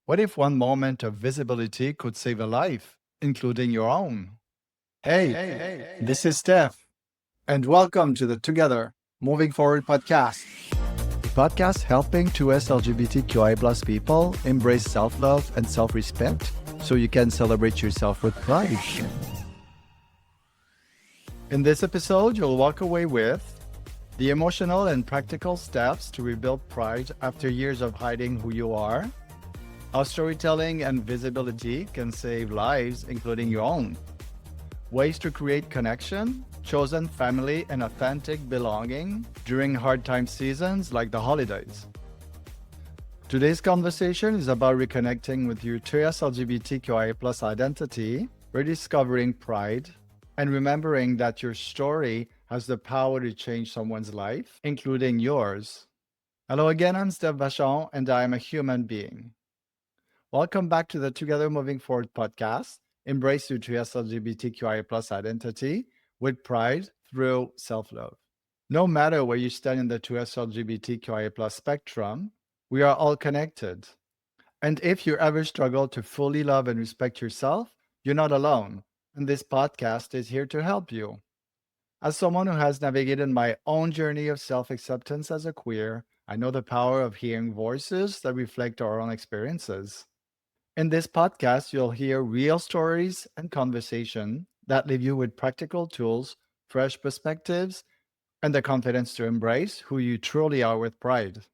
What if one moment of visibility could save a life, including your own? Hey, this is Stef, and welcome to the Together Moving Forward podcast. A podcast helping 2S LGBTQI plus people embrace self love and self respect so you can celebrate yourself with pride. In this episode, you'll walk away with the emotional and practical steps to rebuild pride after years of hiding who you are, how storytelling and visibility can save lives, including your own, ways to create connection, chosen family, and authentic belonging during hard time seasons like the holidays. Today's conversation is about reconnecting with your 2S LGBTQIA plus identity, rediscovering pride, and remembering that your story has the power to change someone's life, including yours. Hello again, I'm Stef Vachon, and I am a human being. Welcome back to the Together Moving Forward podcast. Embrace your 2S LGBTQIA plus identity with pride through self-love. No matter where you stand in the 2S LGBTQIA plus spectrum, we are all connected. And if you ever struggle to fully love and respect yourself, you're not alone. And this podcast is here to help you. As someone who has navigated my own journey of self acceptance as a queer, I know the power of hearing voices that reflect our own experiences. In this podcast, you'll hear real stories and conversation that leave you with practical tools, fresh perspectives, and the confidence to embrace who you truly are with pride.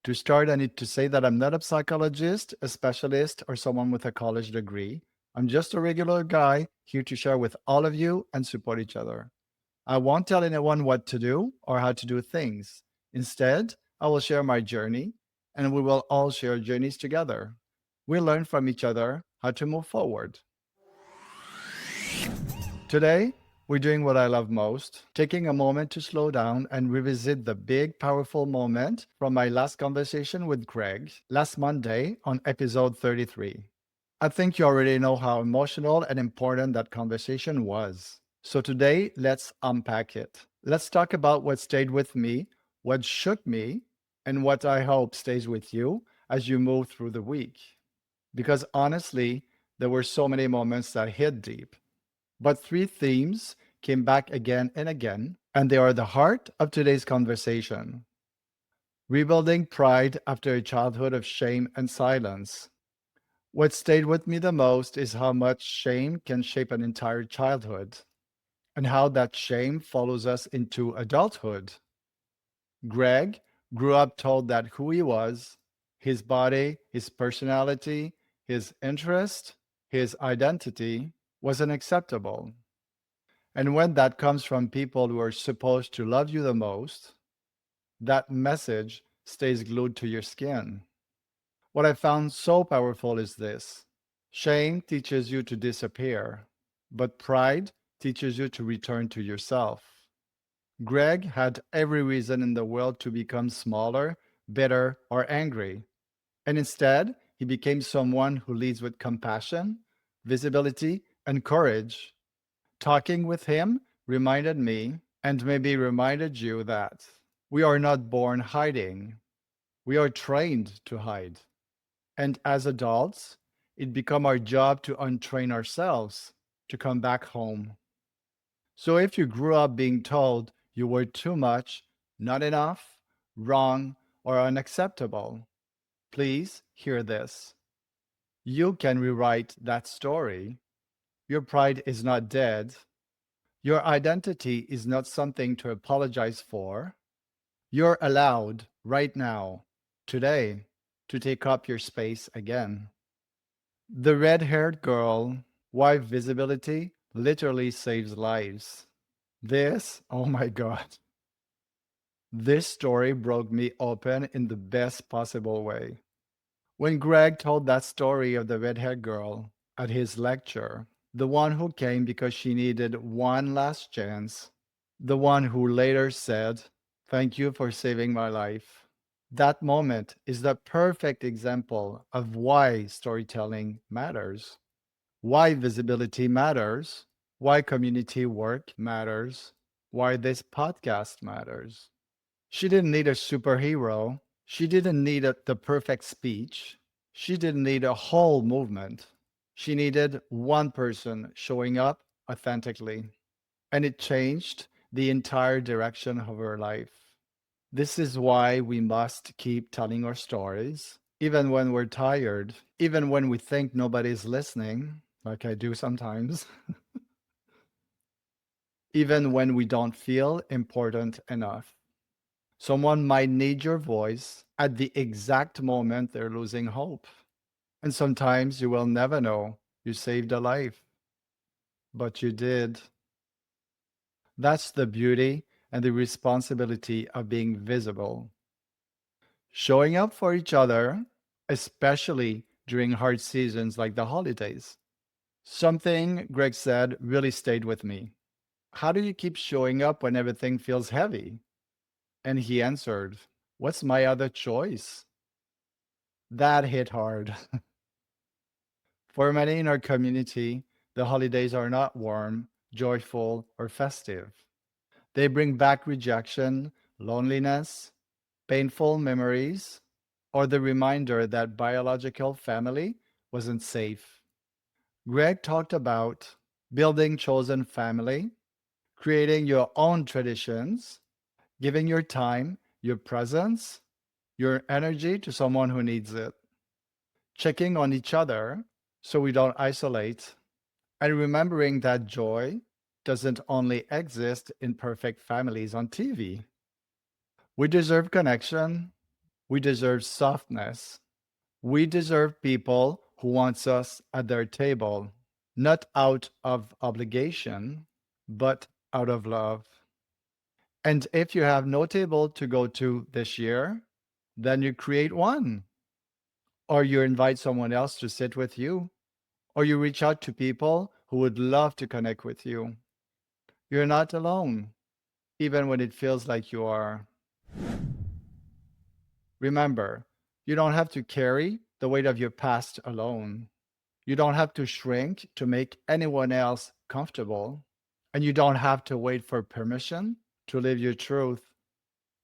To start, I need to say that I'm not a psychologist, a specialist, or someone with a college degree. I'm just a regular guy here to share with all of you and support each other. I won't tell anyone what to do or how to do things. Instead, I will share my journey, and we will all share journeys together. We learn from each other how to move forward. Today, we're doing what I love most, taking a moment to slow down and revisit the big, powerful moment from my last conversation with Greg last Monday on episode 33. I think you already know how emotional and important that conversation was. So today, let's unpack it. Let's talk about what stayed with me, what shook me, and what I hope stays with you as you move through the week. Because honestly, there were so many moments that hit deep. But three themes came back again and again, and they are the heart of today's conversation. Rebuilding pride after a childhood of shame and silence. What stayed with me the most is how much shame can shape an entire childhood, and how that shame follows us into adulthood. Greg grew up told that who he was, his body, his personality, his interest, his identity was unacceptable. And when that comes from people who are supposed to love you the most, that message stays glued to your skin. What I found so powerful is this: shame teaches you to disappear, but pride teaches you to return to yourself. Greg had every reason in the world to become smaller, bitter, or angry. And instead, he became someone who leads with compassion, visibility, and courage. Talking with him reminded me, and maybe reminded you, that we are not born hiding. We are trained to hide. And as adults, it becomes our job to untrain ourselves to come back home. So if you grew up being told you were too much, not enough, wrong, or unacceptable, please hear this. You can rewrite that story. Your pride is not dead. Your identity is not something to apologize for. You're allowed right now, today, to take up your space again. The red haired girl, why visibility literally saves lives. Oh my God, this story broke me open in the best possible way. When Greg told that story of the red haired girl at his lecture, the one who came because she needed one last chance, the one who later said, "Thank you for saving my life." That moment is the perfect example of why storytelling matters, why visibility matters, why community work matters, why this podcast matters. She didn't need a superhero. She didn't need the perfect speech. She didn't need a whole movement. She needed one person showing up authentically, and it changed the entire direction of her life. This is why we must keep telling our stories, even when we're tired, even when we think nobody's listening, like I do sometimes, even when we don't feel important enough. Someone might need your voice at the exact moment they're losing hope. And sometimes you will never know you saved a life, but you did. That's the beauty and the responsibility of being visible. Showing up for each other, especially during hard seasons like the holidays. Something Greg said really stayed with me. How do you keep showing up when everything feels heavy? And he answered, "What's my other choice?" That hit hard. For many in our community, the holidays are not warm, joyful, or festive. They bring back rejection, loneliness, painful memories, or the reminder that biological family wasn't safe. Greg talked about building chosen family, creating your own traditions, giving your time, your presence, your energy to someone who needs it, checking on each other so we don't isolate, and remembering that joy doesn't only exist in perfect families on TV. We deserve connection. We deserve softness. We deserve people who wants us at their table, not out of obligation, but out of love. And if you have no table to go to this year, then you create one, or you invite someone else to sit with you, or you reach out to people who would love to connect with you. You're not alone, even when it feels like you are. Remember, you don't have to carry the weight of your past alone. You don't have to shrink to make anyone else comfortable. And you don't have to wait for permission to live your truth.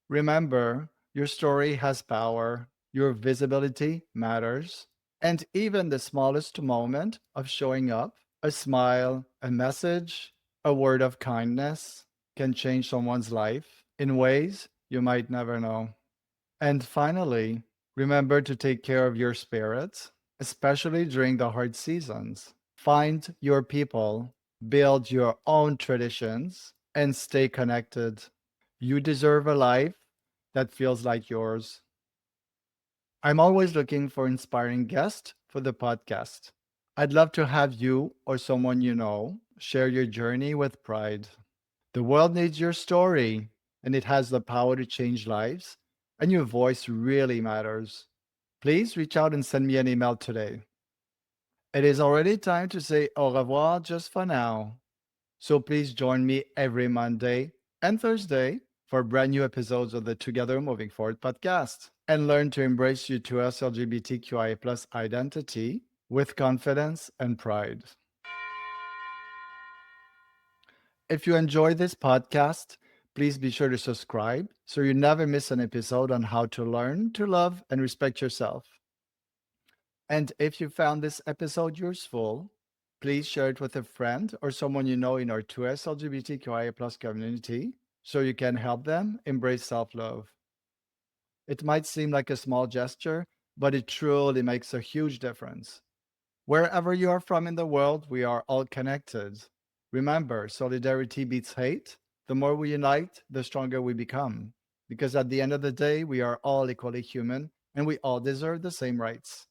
Remember, your story has power, your visibility matters, and even the smallest moment of showing up, a smile, a message, a word of kindness, can change someone's life in ways you might never know. And finally, remember to take care of your spirit, especially during the hard seasons. Find your people, build your own traditions, and stay connected. You deserve a life that feels like yours. I'm always looking for inspiring guests for the podcast. I'd love to have you or someone you know share your journey with pride. The world needs your story, and it has the power to change lives, and your voice really matters. Please reach out and send me an email today. It is already time to say au revoir just for now. So please join me every Monday and Thursday for brand new episodes of the Together Moving Forward podcast and learn to embrace your 2S LGBTQIA plus identity with confidence and pride. If you enjoy this podcast, please be sure to subscribe so you never miss an episode on how to learn to love and respect yourself. And if you found this episode useful, please share it with a friend or someone you know in our 2S LGBTQIA plus community so you can help them embrace self love. It might seem like a small gesture, but it truly makes a huge difference. Wherever you are from in the world, we are all connected. Remember, solidarity beats hate. The more we unite, the stronger we become. Because at the end of the day, we are all equally human and we all deserve the same rights.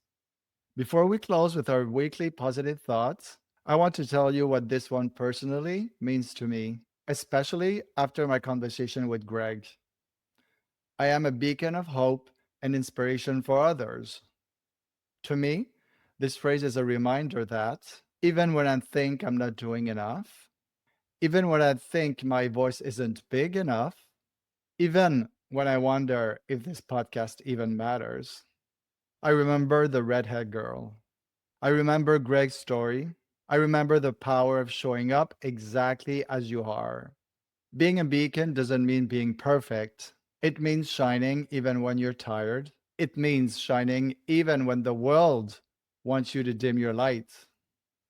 Before we close with our weekly positive thoughts, I want to tell you what this one personally means to me, especially after my conversation with Greg. I am a beacon of hope and inspiration for others. To me, this phrase is a reminder that even when I think I'm not doing enough, even when I think my voice isn't big enough, even when I wonder if this podcast even matters, I remember the redhead girl. I remember Greg's story. I remember the power of showing up exactly as you are. Being a beacon doesn't mean being perfect. It means shining even when you're tired, It means shining even when the world wants you to dim your light.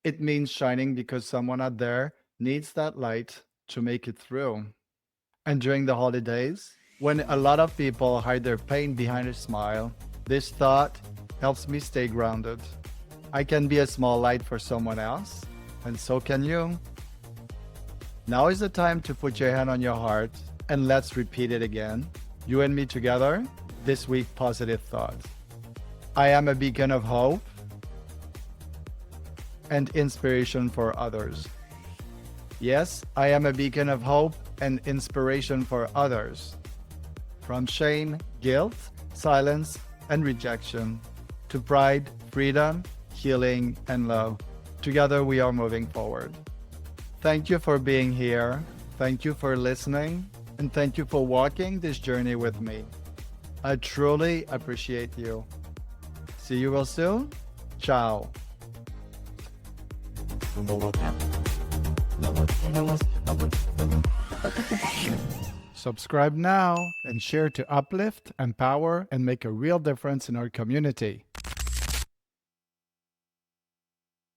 It means shining because someone out there needs that light to make it through. And during the holidays, when a lot of people hide their pain behind a smile, this thought helps me stay grounded. I can be a small light for someone else, and so can you. Now is the time to put your hand on your heart and let's repeat it again. You and me together, this week, positive thought. I am a beacon of hope and inspiration for others. Yes, I am a beacon of hope and inspiration for others. From shame, guilt, silence, and rejection, to pride, freedom, healing, and love. Together we are moving forward. Thank you for being here. Thank you for listening. And thank you for walking this journey with me. I truly appreciate you. See you real soon. Ciao. Subscribe now and share to uplift, empower, and make a real difference in our community.